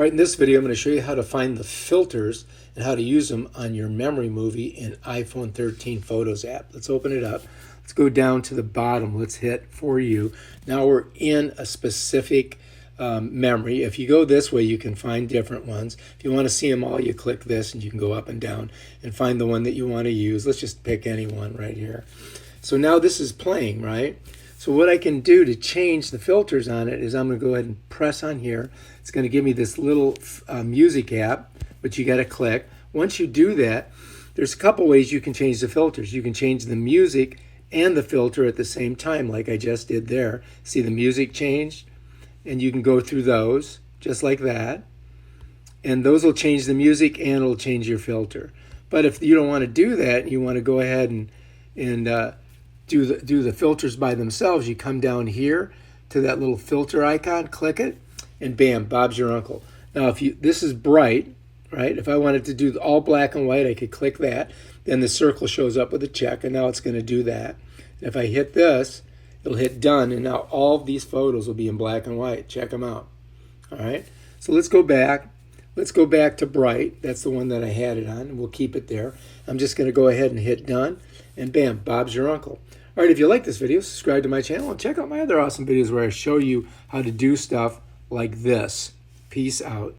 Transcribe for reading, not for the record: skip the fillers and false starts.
All right, in this video, I'm going to show you how to find the filters and how to use them on your memory movie in iPhone 13 Photos app. Let's open it up. Let's go down to the bottom. Let's hit For You. Now we're in a specific memory. If you go this way, you can find different ones. If you want to see them all, you click this and you can go up and down and find the one that you want to use. Let's just pick any one right here. So now this is playing, right? So what I can do to change the filters on it is I'm going to go ahead and press on here. It's going to give me this little music app, which you got to click. Once you do that, there's a couple ways you can change the filters. You can change the music and the filter at the same time, like I just did there. See the music changed? And you can go through those just like that. And those will change the music and it'll change your filter. But if you don't want to do that, you want to go ahead and do the filters by themselves, you come down here to that little filter icon, click it, and bam, Bob's your uncle. Now this is bright, right? If I wanted to do all black and white, I could click that. Then the circle shows up with a check, and now it's going to do that. And if I hit this, it'll hit done, and now all of these photos will be in black and white. Check them out. All right, so let's go back. Let's go back to bright. That's the one that I had it on, and we'll keep it there. I'm just going to go ahead and hit done, and bam, Bob's your uncle. All right, if you like this video, subscribe to my channel and check out my other awesome videos where I show you how to do stuff like this. Peace out.